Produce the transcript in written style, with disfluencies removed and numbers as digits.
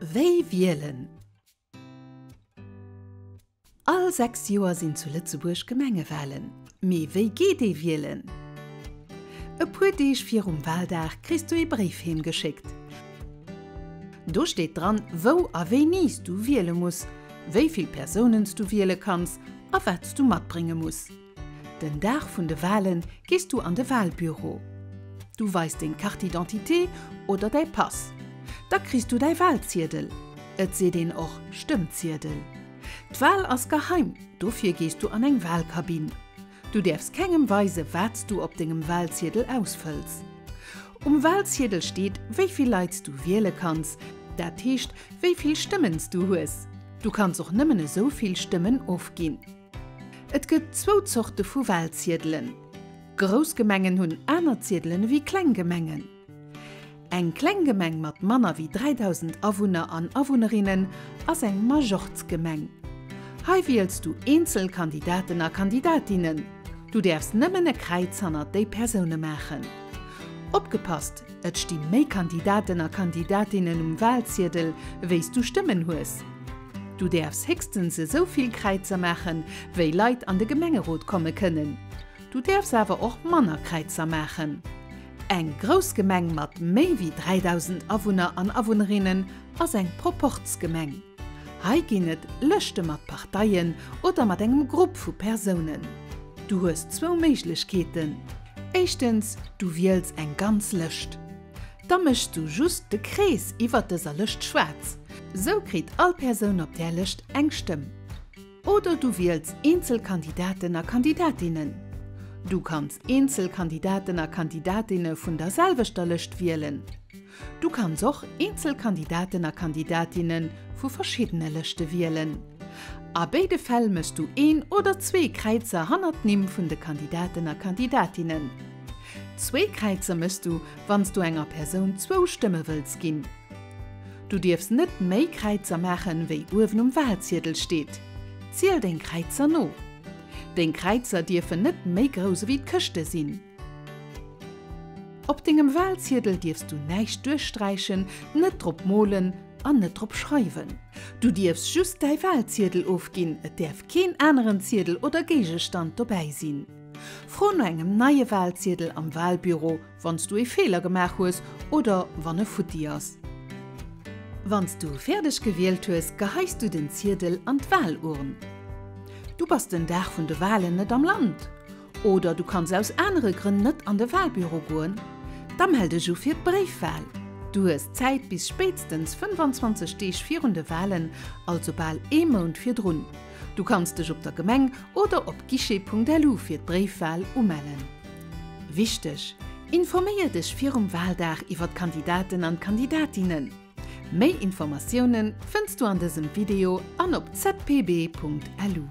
Wéi wielen? All 6 Joer sinn zu Lützeburg Gemengewahlen. Mei wéi geht ei wielen? E puer Deeg fir Wahldach kriegst du e Brief heemgeschickt. Do steht dran, wo a wéi nies du wiele musst, wéiviel Personens du wiele kannst, a wat du matbringe musst. Den Dach vun de Wahlen gehst du an de Wahlbüro. Du weist den Kartidentité oder dei Pass. Da kriegst du dei Wahlzierdel. Et se den och Stimmzierdel. D'Wahl ass geheim, dofir gehst du an eng Wahlkabin. Du darfst kegem Weise, was du op dengem Wahlzierdel ausfüllst. Wahlzierdel steht, wieviel Leute du wählen kannst, dat heisst, wieviel Stimmen du hast. Du kannst auch nimmer so viel Stimmen aufgehen. Et gibt 2 Sorten von Wahlzierdeln. Großgemengen hun einer Zierdeln wie Kleingemengen. Eng Kleingemeng mat Manner wie 3000 Awohner an Awohnerinnen as eng Majoritsgemeng. Hei wählst du Einzelkandidaten a Kandidatinnen. Du darfst nimmer ne Kreuz an de Personen machen. Opgepasst, et sti méi Kandidaten a Kandidatinnen Wahlzierdel, weist du Stimmen hues. Du darfst höchstens so viel Kreuzer machen, wie Leute an de Gemengerot kommen können. Du darfst aber auch Mannerkreuzer machen. Eng Großgemeng mat méi wie 3000 Awohner an Awohnerinnen as eng Proportsgemeng. Hei ginnet Lëchte mat Parteien oder mat engem Grupp vu Personen. Du hast 2 Möglichkeiten. Erstens, du wählst eng ganz Lëcht. Da mischst du just de Kreis iwwer dieser Lëcht schwarz. So kriegt all Personen op der Lëcht eng Stimme. Oder du wählst Einzelkandidaten a Kandidatinnen. Du kannst Einzelkandidaten a Kandidatinnen vun derselbeter Lëcht wählen. Du kannst auch Einzelkandidaten a Kandidatinnen vu verschiedene Lëchte wählen. A beide Fälle musst du 1 oder 2 Kreuzer hanner nehmen vun de Kandidaten a Kandidatinnen. 2 Kreuzer musst du, wannst du enger Person 2 Stimmen willst gin. Du darfst net méi Kreuzer machen, wie oben Wahlzierdel steht. Ziel den Kreuzer no. Den Kreuzer dürfen net méi groß wie d'Küste sinn. Op dengem Wahlzierdel darfst du neicht durchstreichen, net drop molen, an net drop schreiben. Du darfst just dei Wahlzierdel aufgehen, et darf kein anderen Zierdel oder Gegenstand dabei sein. Froh no engem neue Wahlzierdel am Wahlbüro, wannst du e Fehler gemacht hast oder wann e Futti hast. Wannst du fertig gewählt hast, geheist du den Zierdel an d'Wahlurn. Du bist den Tag von der Wahlen nicht am Land. Oder du kannst aus anderen Gründen nicht an das Wahlbüro gehen. Dann melde dich für die Briefwahl. Du hast Zeit bis spätestens 25 Tage vor den Wahlen, also bald 1 Monat für drin. Du kannst dich auf der Gemeinde oder auf guichet.lu für die Briefwahl ummelden. Wichtig: informiere dich vor dem Wahltag über die Kandidaten und Kandidatinnen. Mehr Informationen findest du an diesem Video und auf zpb.lu.